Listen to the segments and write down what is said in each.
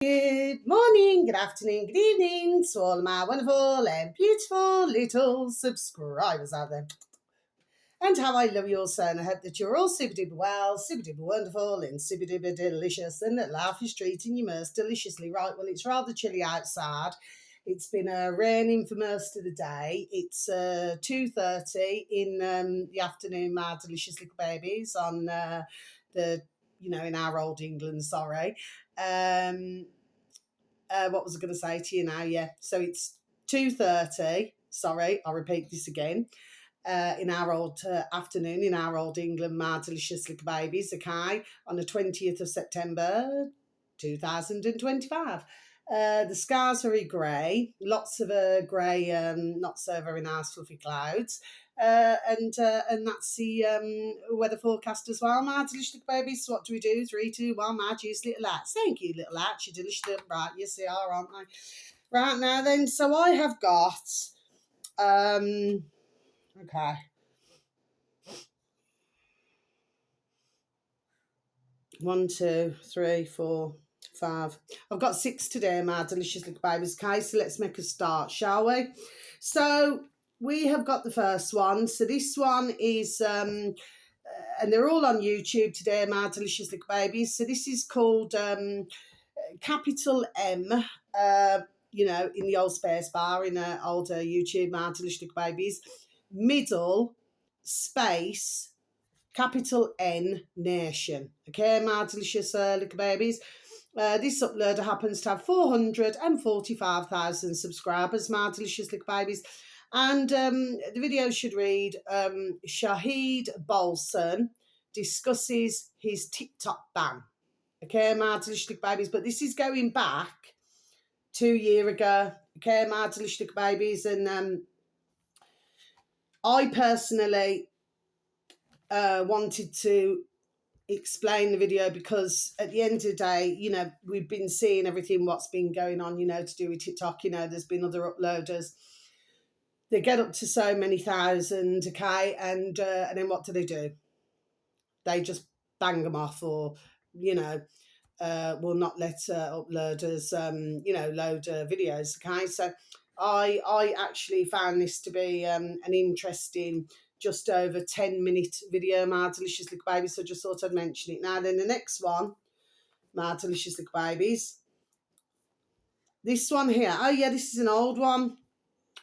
Good morning, good afternoon, good evening to all my wonderful and beautiful little subscribers out there. And how I love you all so, and I hope that you're all super duper well, super duper wonderful, and super duper delicious, and that life is treating you most deliciously right. Well, it's rather chilly outside. It's been raining for most of the day. It's 2:30 in the afternoon, my delicious little babies, on in our old England, sorry. What was I going to say to you now? Yeah, so it's 2:30. Sorry, I'll repeat this again. In our old afternoon, in our old England, my delicious little babies, okay, on the 20th of September 2025. The sky's very grey, lots of grey, not so very nice fluffy clouds. And that's the weather forecast as well, my delicious little babies. So what do we do? 3, 2, 1, my juice little lads. Thank you, little lads. You're delicious little bright. Yes, they are, aren't they? Right now then, so I have got okay. 1, 2, 3, 4, 5. I've got 6 today, my delicious little babies. Okay, so let's make a start, shall we? So we have got the first one. So this one is, and they're all on YouTube today, my delicious little babies. So this is called capital M, in the old space bar in older YouTube, my delicious little babies. Middle space capital N Nation. Okay, my delicious little babies. This uploader happens to have 445,000 subscribers, my delicious little babies. And the video should read, Shahid Bolson discusses his TikTok ban. Okay, my delicious little babies. But this is going back 2 years ago. Okay, my delicious little babies. And I personally wanted to explain the video because at the end of the day, we've been seeing everything what's been going on, to do with TikTok. There's been other uploaders. They get up to so many thousand, okay, and then what do? They just bang them off, or will not let uploaders, load videos, okay. So I actually found this to be an interesting, just over 10-minute video, my delicious little babies. So just thought I'd mention it. Now then, the next one, my delicious little babies. This one here. Oh yeah, this is an old one.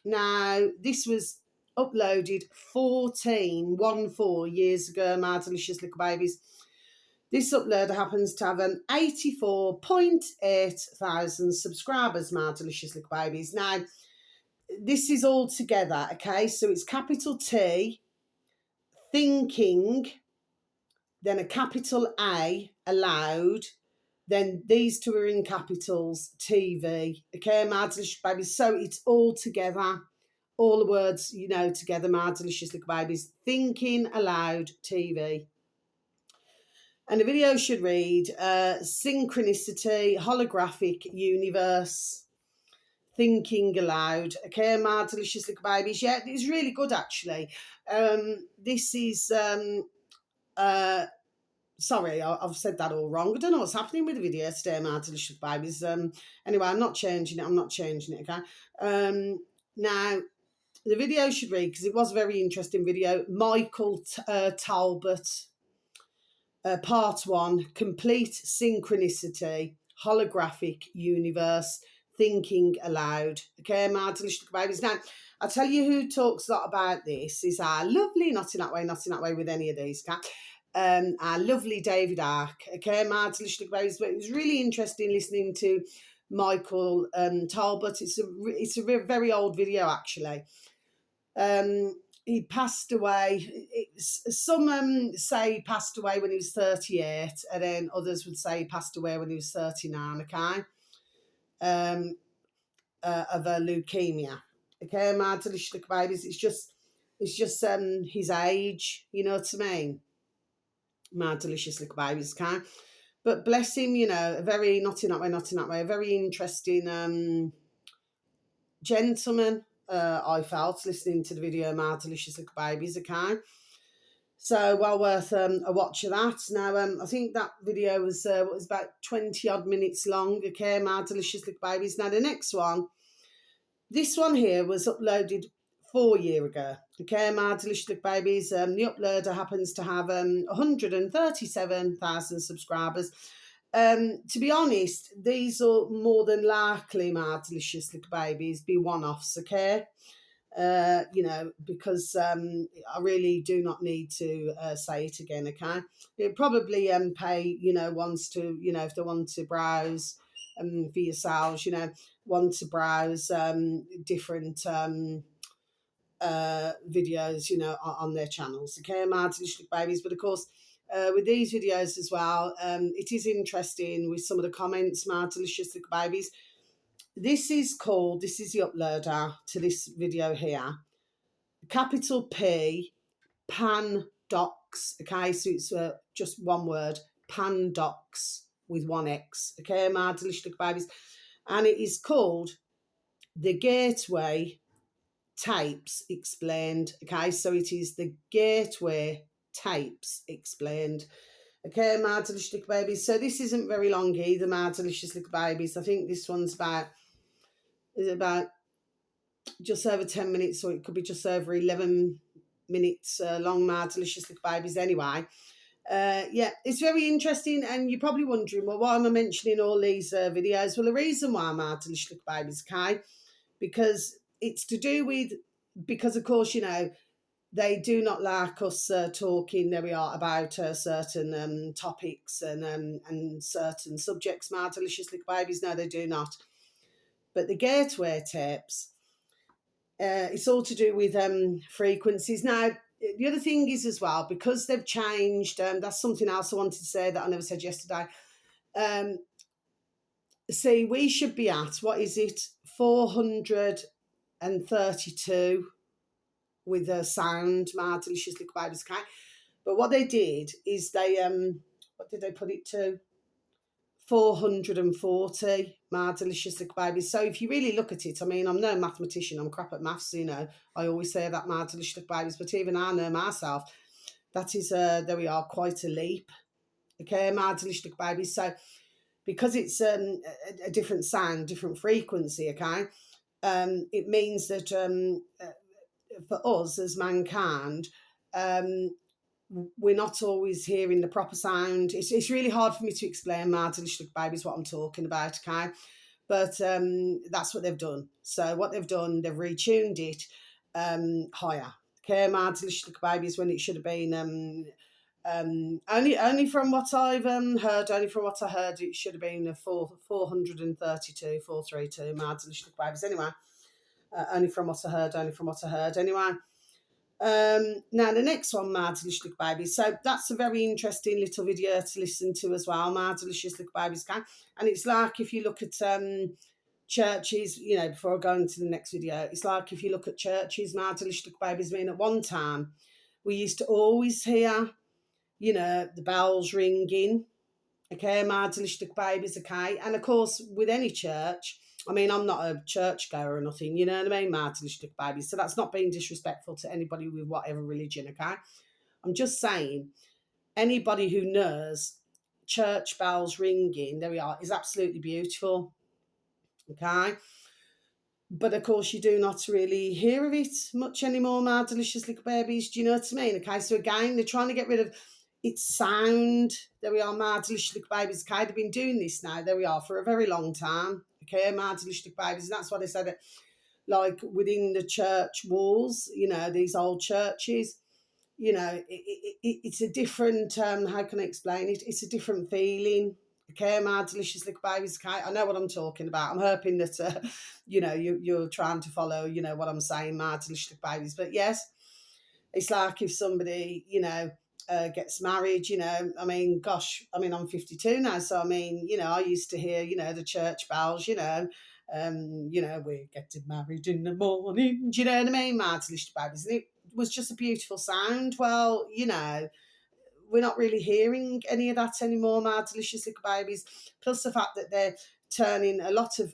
Now, this was uploaded 14 years ago, my delicious little babies. This uploader happens to have an 84.8 thousand subscribers, my delicious little babies. Now, this is all together, okay? So it's capital T, thinking, then a capital A, aloud, then these two are in capitals, TV, okay, my delicious babies. So it's all together, all the words, together, my delicious little babies. Thinking aloud, TV. And the video should read, synchronicity, holographic universe, thinking aloud. Okay, my delicious little babies. Yeah, it's really good, actually. This is, sorry, I've said that all wrong. I don't know what's happening with the video today, my delicious babies. Anyway, I'm not changing it, okay? Now, the video should read, because it was a very interesting video, Michael Talbot, Part 1, Complete Synchronicity, Holographic Universe, Thinking Aloud. Okay, my delicious babies. Now, I'll tell you who talks a lot about this is our lovely, not in that way with any of these, okay? Our lovely David Ark. Okay, my delicious babies. But it was really interesting listening to Michael Talbot. It's a very old video, actually. He passed away. Some say he passed away when he was 38, and then others would say he passed away when he was 39, okay? Of a leukemia. Okay, my delicious little babies. It's just his age, you know what I mean? My delicious little babies, okay? But bless him, a very, not in that way, a very interesting gentleman, I felt, listening to the video, my delicious little babies, okay? So well worth a watch of that. Now, I think that video was about 20 odd minutes long. Okay, my delicious little babies. Now the next one, this one here was uploaded 4 years ago. Okay, my delicious little babies. The uploader happens to have 137,000 subscribers. To be honest, these are more than likely, my delicious little babies, be one-offs. Okay. Because I really do not need to say it again, okay? It probably pay, wants to, if they want to browse for yourselves, want to browse different videos, on their channels, okay, my delicious babies. But of course, with these videos as well, it is interesting with some of the comments, my delicious little babies. This is the uploader to this video here. Capital P, Pan Docs. Okay, so it's just one word, Pan Docs with one X. Okay, my delicious little babies. And it is called The Gateway Tapes Explained. Okay, so it is The Gateway Tapes Explained. Okay, my delicious little babies. So this isn't very long either, my delicious little babies. I think this one's about just over 10 minutes, or it could be just over 11 minutes long, my delicious little babies. Anyway, yeah, it's very interesting, and you're probably wondering, well, why am I mentioning all these videos? Well, the reason why, my delicious little babies, okay, because it's to do with, because of course, they do not like us talking, there we are, about certain topics and certain subjects, my delicious little babies. No, they do not. But the gateway tapes, it's all to do with frequencies. Now, the other thing is as well, because they've changed, that's something else I wanted to say that I never said yesterday. See, we should be at, what is it, 432 with a sound, my delicious little babies, okay? But what they did is they, what did they put it to? 440, my delicious little babies. So if you really look at it, I mean, I'm no mathematician, I'm crap at maths, I always say that, my delicious little babies, but even I know myself, that is, there we are, quite a leap. Okay, my delicious little babies. So because it's a different sound, different frequency, okay, it means that for us as mankind, we're not always hearing the proper sound. It's really hard for me to explain, my delicious little babies, what I'm talking about, okay? But that's what they've done. So what they've done, they've retuned it higher. Okay, my delicious little babies, when it should have been only from what I've heard, it should have been 432, 432, my delicious little babies. Anyway, only from what I heard. Anyway. Now the next one, my delicious little babies. So that's a very interesting little video to listen to as well, my delicious little babies, can. And it's like, if you look at churches, before I go into the next video, it's like if you look at churches, my delicious little babies. I mean, at one time we used to always hear, the bells ringing. Okay, my delicious little babies, okay. And of course, with any church, I mean, I'm not a churchgoer or nothing, you know what I mean, my delicious little babies. So that's not being disrespectful to anybody with whatever religion, okay? I'm just saying, anybody who knows church bells ringing, there we are, is absolutely beautiful, okay? But of course, you do not really hear of it much anymore, my delicious little babies. Do you know what I mean? Okay, so again, they're trying to get rid of its sound. There we are, my delicious little babies. Okay, they've been doing this now, there we are, for a very long time. Okay, my delicious little babies. And that's why they said that, like, within the church walls, these old churches, it's a different, how can I explain it? It's a different feeling. Okay, my delicious little babies. Okay, I know what I'm talking about. I'm hoping that, you're trying to follow, what I'm saying, my delicious little babies. But yes, it's like if somebody, gets married, I mean, gosh, I mean, I'm 52 now. So, I mean, I used to hear, the church bells, we're getting married in the morning. Do you know what I mean, my delicious babies? And it was just a beautiful sound. Well, we're not really hearing any of that anymore, my delicious little babies. Plus the fact that they're turning a lot of,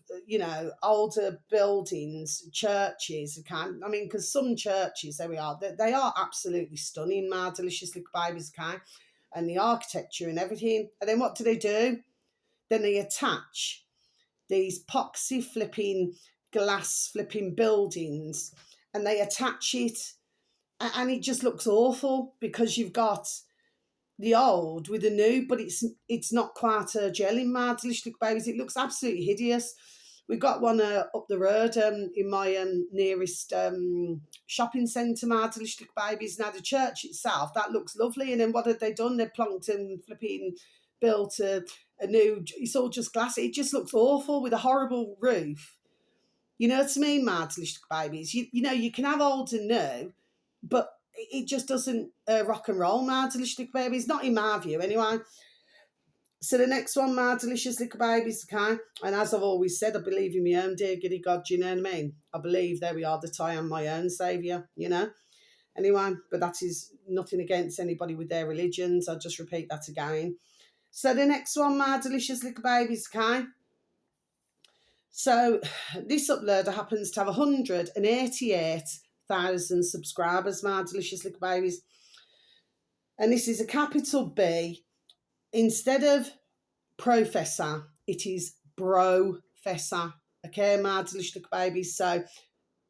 older buildings, churches, I mean, because some churches, there we are, they are absolutely stunning, my delicious little babies, okay? And the architecture and everything. And then what do? Then they attach these poxy flipping, glass flipping buildings, and they attach it, and it just looks awful because you've got the old with the new, but it's not quite gelling, my delicious little babies. It looks absolutely hideous. We've got one up the road in my nearest shopping centre, my delicious little babies. Now the church itself, that looks lovely, and then what have they done? They've plonked and flipping built a new, it's all just glass. It just looks awful with a horrible roof. You know what I mean, my delicious little babies? You know, you can have old and new, but it just doesn't rock and roll, my delicious little babies, not in my view anyway. So the next one, my delicious little babies, okay? And as I've always said, I believe in my own dear giddy God, you know what I mean? I believe, there we are, that I am my own saviour, you know? Anyway, but that is nothing against anybody with their religions. I'll just repeat that again. So the next one, my delicious little babies, okay? So this uploader happens to have 188,000 subscribers, my delicious little babies. And this is a capital B. Instead of professor, it is brofessor. Okay, my delicious little babies. So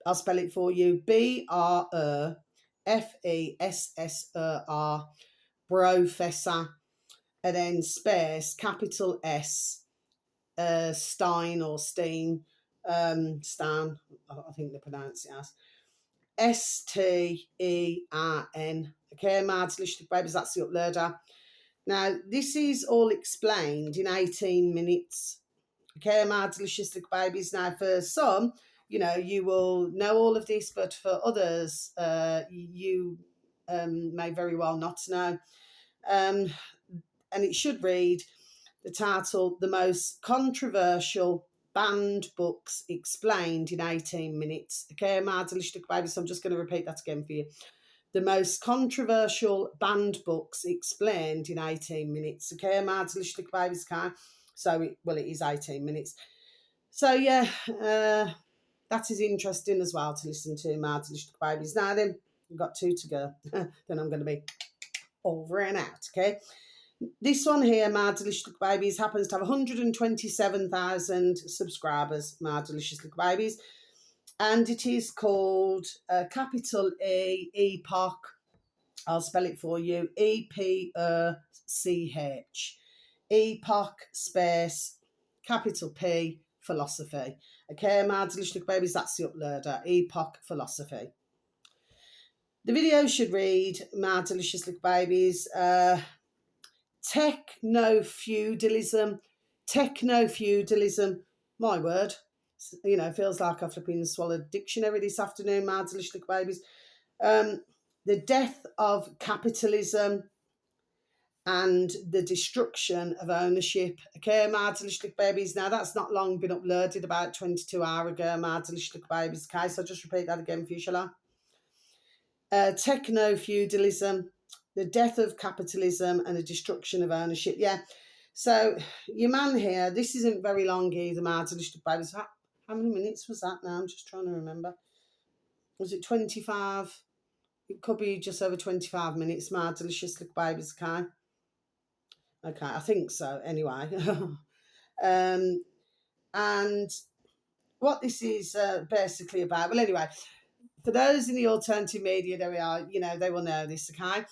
I'll spell it for you. BROFESSER, brofessor. And then space, capital S, Stein or Steen, Stan, I think they pronounce it as. STERN. Okay, my delicious little babies, that's the uploader. Now, this is all explained in 18 minutes. Okay, my delicious little babies. Now, for some, you will know all of this, but for others, you may very well not know. And it should read the title, The Most Controversial Banned Books Explained in 18 Minutes. Okay, my delicious little babies. So I'm just going to repeat that again for you. The most controversial banned books explained in 18 minutes. Okay, my delicious little babies, okay? So, it is 18 minutes. So, yeah, that is interesting as well to listen to, my delicious little babies. Now then, we've got 2 to go. Then I'm going to be over and out, okay? This one here, my delicious little babies, happens to have 127,000 subscribers, my delicious little babies. And it is called capital Epoch. I'll spell it for you. EPOCH. Epoch space capital P philosophy. Okay, my delicious little babies, that's the uploader. Epoch philosophy. The video should read, my delicious little babies, techno-feudalism. Techno-feudalism. My word. Feels like I've flipping swallowed a dictionary this afternoon, my delicious little babies. The death of capitalism and the destruction of ownership. Okay, my delicious little babies. Now, that's not long been uploaded, about 22 hours ago, my delicious little babies. Okay, so I'll just repeat that again for you, shall I? Techno-feudalism, the death of capitalism and the destruction of ownership. Yeah, so your man here, this isn't very long either, my delicious little babies. How many minutes was that now? I'm just trying to remember. Was it 25? It could be just over 25 minutes, my delicious little babies, okay? Okay, I think so, anyway. And what this is basically about, well, anyway, for those in the alternative media, there we are, they will know this, okay?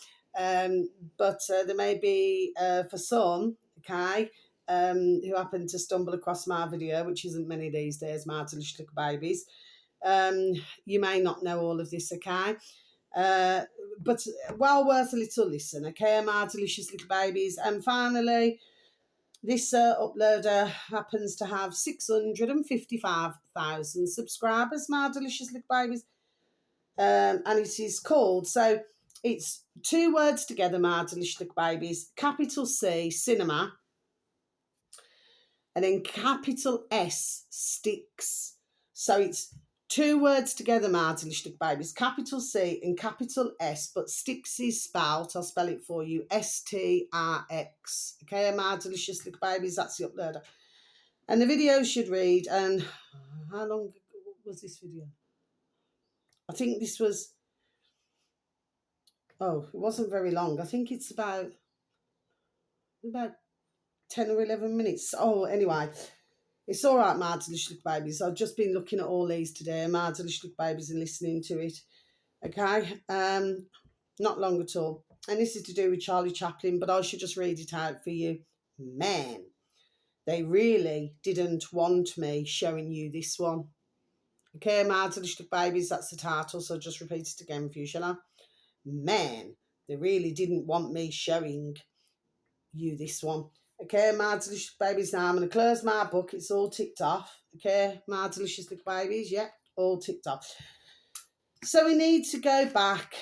But there may be, for some, okay, who happen to stumble across my video, which isn't many these days, my delicious little babies, you may not know all of this, okay? But well worth a little listen, okay, my delicious little babies. And finally, this uploader happens to have 655,000 subscribers, my delicious little babies. And it is called, so it's 2 words together, my delicious little babies, capital C, cinema, and then capital S, sticks. So it's 2 words together, my delicious little babies, capital C and capital S, but sticks is spelt, I'll spell it for you, STRX. Okay, my delicious little babies, that's the uploader. And the video should read, and how long was this video? I think this was, oh, it wasn't very long. I think it's about 10 or 11 minutes. Oh, anyway, it's all right, my delicious babies. I've just been looking at all these today, my delicious babies, and listening to it. Okay, not long at all. And this is to do with Charlie Chaplin, but I should just read it out for you. Man, they really didn't want me showing you this one. Okay, my delicious babies, that's the title, so I'll just repeat it again for you, shall I? Man, they really didn't want me showing you this one. Okay, my delicious babies, now I'm going to close my book. It's all ticked off. Okay, my delicious little babies, yeah, all ticked off. So we need to go back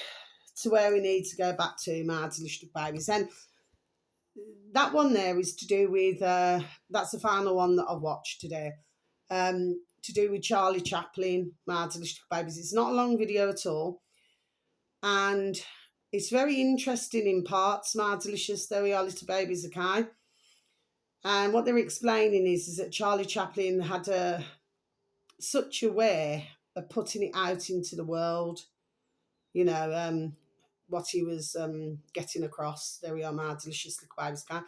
to where we need to go back to, my delicious babies. And that one there is to do with, that's the final one that I've watched today. To do with Charlie Chaplin, my delicious babies. It's not a long video at all. And it's very interesting in parts, my delicious, there we are, little babies, okay? And what they're explaining is that Charlie Chaplin had such a way of putting it out into the world, you know, what he was getting across. There we are, my delicious little babies, okay?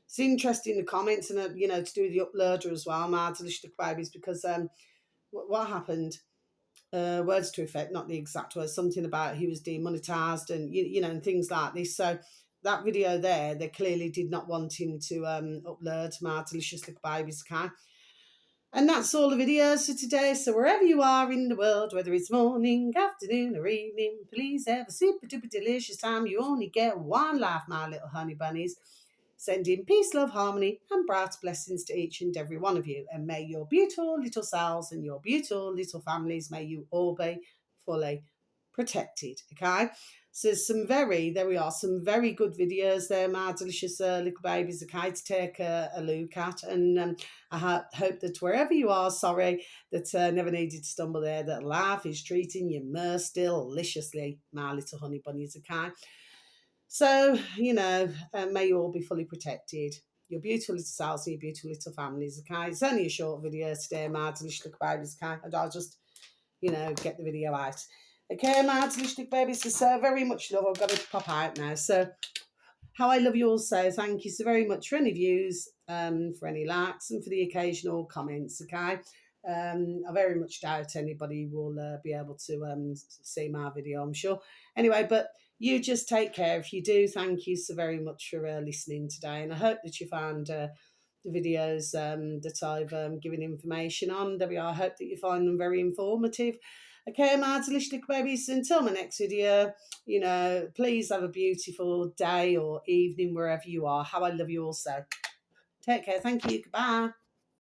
It's interesting, the comments, and, you know, to do with the uploader as well, my delicious little babies, because what happened, words to effect, not the exact words, something about he was demonetized and, you know, and things like this. So that video there, they clearly did not want him to upload, my delicious little babies, okay? And that's all the videos for today. So wherever you are in the world, whether it's morning, afternoon or evening, please have a super duper delicious time. You only get one life, my little honey bunnies. Sending peace, love, harmony and bright blessings to each and every one of you. And may your beautiful little selves and your beautiful little families, may you all be fully protected, okay? So some there we are, some very good videos there, my delicious little babies, okay, to take a look at. And I hope that wherever you are, sorry, that never needed to stumble there, that life is treating you most deliciously, my little honey bunnies, okay? So, you know, may you all be fully protected. Your beautiful little selves and your beautiful little families, okay? It's only a short video today, my delicious little babies, okay? And I'll just, you know, get the video out. Okay, my delicious little babies, so very much love. I've got to pop out now. So, how I love you all so. Thank you so very much for any views, for any likes, and for the occasional comments, okay? I very much doubt anybody will be able to see my video, I'm sure. Anyway, but you just take care. If you do, thank you so very much for listening today. And I hope that you found the videos that I've given information on. There we are. I hope that you find them very informative. Okay, my delicious little babies, until my next video, you know, please have a beautiful day or evening wherever you are. How I love you all so. Take care. Thank you. Goodbye.